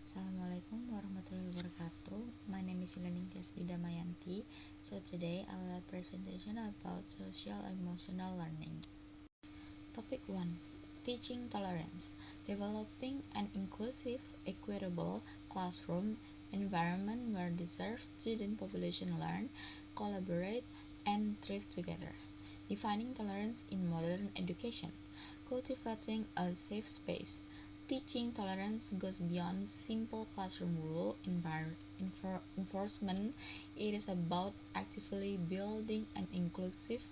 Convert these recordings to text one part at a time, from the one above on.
Assalamualaikum warahmatullahi wabarakatuh. My name is Yulening Tiaswida Mayanti. So today I will have a presentation about social emotional learning. Topic 1. Teaching tolerance. Developing an inclusive, equitable classroom environment where diverse student population learn, collaborate, and thrive together. Defining tolerance in modern education. Cultivating a safe space. Teaching tolerance goes beyond simple classroom rule enforcement. It is about actively building an inclusive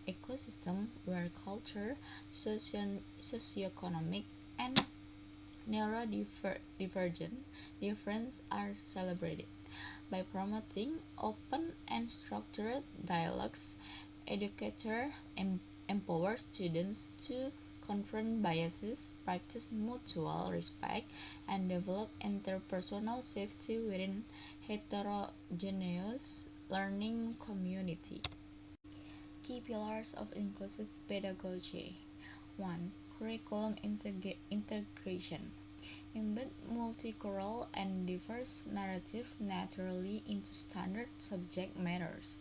ecosystem where culture, socioeconomic, and neurodivergent differences are celebrated. By promoting open and structured dialogues, educators empower students to confront biases, practice mutual respect, and develop interpersonal safety within heterogeneous learning community. Key pillars of inclusive pedagogy. 1. Curriculum integration. Embed multicultural and diverse narratives naturally into standard subject matters.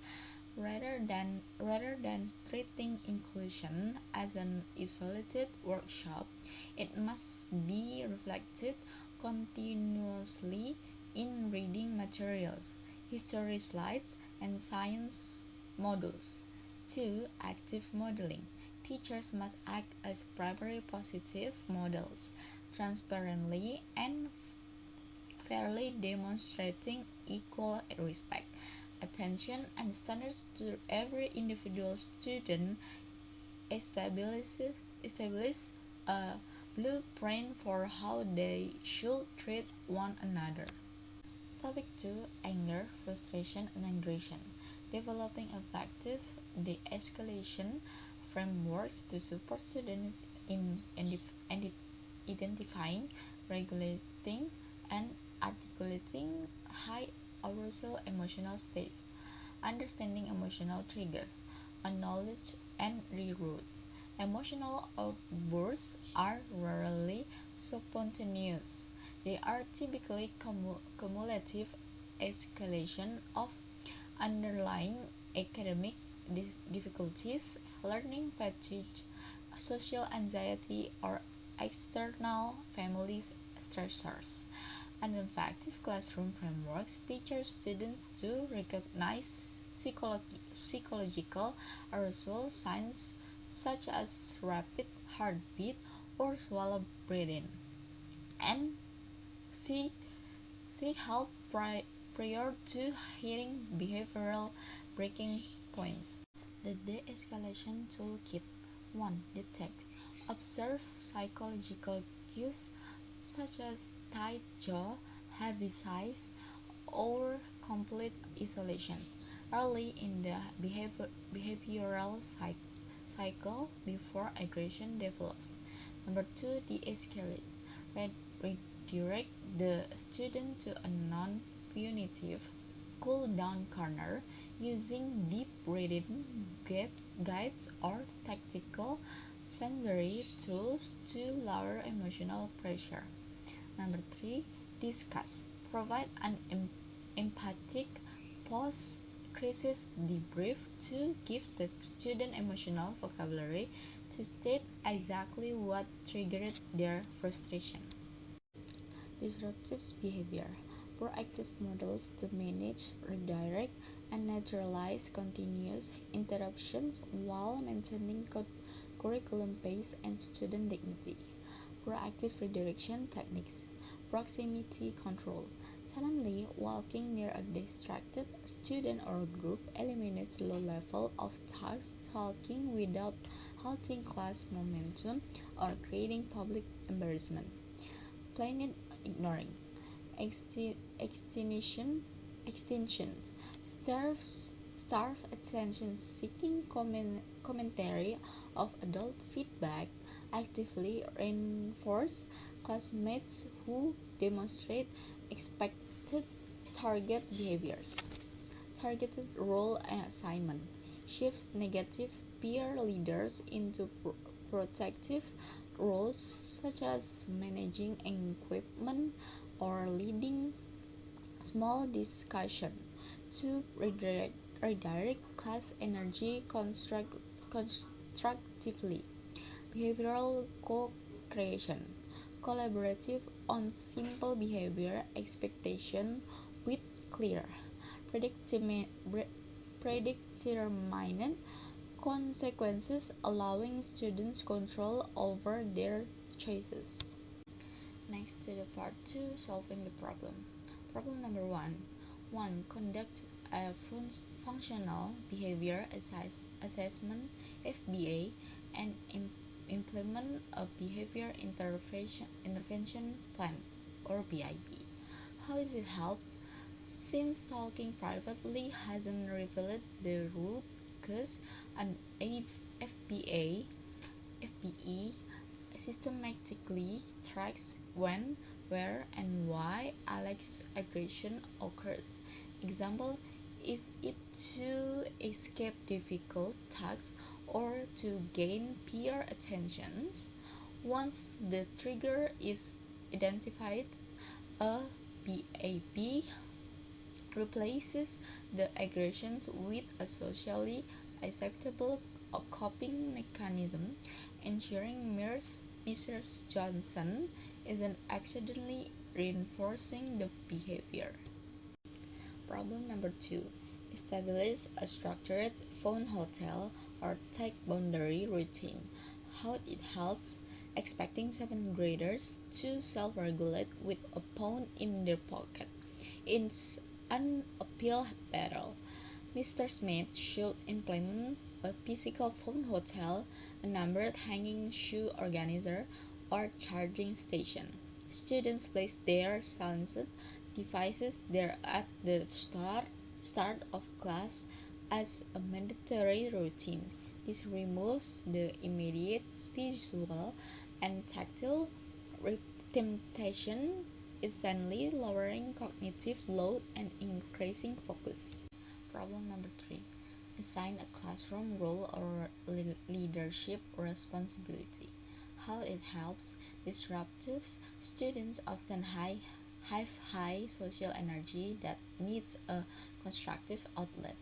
Rather than treating inclusion as an isolated workshop, it must be reflected continuously in reading materials, history slides, and science modules. 2. Active modeling. Teachers must act as primary positive models, transparently and fairly demonstrating equal respect, attention, and standards to every individual student. Establish a blueprint for how they should treat one another. Topic 2. Anger, frustration, and aggression. Developing effective de-escalation frameworks to support students in identifying, regulating, and articulating high arousal emotional states. Understanding emotional triggers, acknowledge and reroute. Emotional outbursts are rarely spontaneous. They are typically cumulative escalation of underlying academic difficulties, learning fatigue, social anxiety, or external family stressors. An effective classroom frameworks teaches students to recognize psychological arousal signs such as rapid heartbeat or swallow breathing, and seek help prior to hitting behavioral breaking points. The de-escalation toolkit. 1. Detect. Observe psychological cues such as tight jaw, heavy sighs, or complete isolation early in the behavioral cycle before aggression develops. Number 2. De-escalate. Redirect the student to a non-punitive cool down corner using deep breathing guides or tactical sensory tools to lower emotional pressure. Number 3. Discuss. Provide an empathic post-crisis debrief to give the student emotional vocabulary to state exactly what triggered their frustration. Disruptive behavior. Proactive models to manage, redirect, and neutralize continuous interruptions while maintaining curriculum pace and student dignity. Proactive redirection techniques. Proximity control. Suddenly walking near a distracted student or group eliminates low level of task talking without halting class momentum or creating public embarrassment. Plain ignoring. Extinction. Starve attention seeking commentary of adult feedback. Actively reinforce classmates who demonstrate expected target behaviors. Targeted role assignment. Shifts negative peer leaders into protective roles such as managing equipment or leading small discussion to redirect class energy constructively. Behavioral co-creation, collaborative on simple behavior expectation with clear, predetermined consequences, allowing students control over their choices. Next to the part 2, solving the problem. Problem number 1. 1. Conduct a functional behavior assessment (FBA) and implement a behavior intervention plan or BIP. How is it helps? Since talking privately hasn't revealed the root cause, an FBE systematically tracks when, where, and why Alex's aggression occurs. Example, is it to escape difficult tasks or to gain peer attention? Once the trigger is identified, a BAP replaces the aggressions with a socially acceptable coping mechanism, ensuring Mrs. Johnson isn't accidentally reinforcing the behavior. Problem number 2. Establish a structured phone hotel or tech boundary routine. How it helps? Expecting 7th graders to self-regulate with a phone in their pocket. It's an uphill battle. Mr. Smith should implement a physical phone hotel, a numbered hanging shoe organizer, or charging station. Students place their silenced devices there at the start of class as a mandatory routine. This removes the immediate visual and tactile temptation, instantly lowering cognitive load and increasing focus. Problem number 3. Assign a classroom role or leadership responsibility. How it helps? Disruptive students often have high social energy that needs a constructive outlet.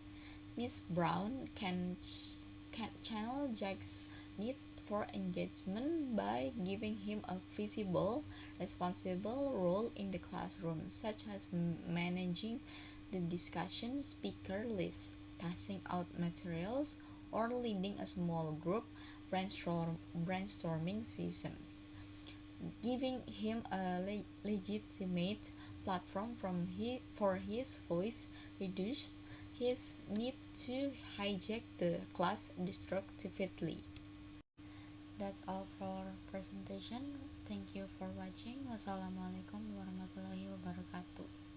Miss Brown can channel Jack's need for engagement by giving him a visible, responsible role in the classroom, such as managing the discussion speaker list, passing out materials, or leading a small group brainstorming sessions. Giving him a legitimate platform for his voice reduces his need to hijack the class destructively. That's all for presentation. Thank you for watching. Wassalamualaikum warahmatullahi wabarakatuh.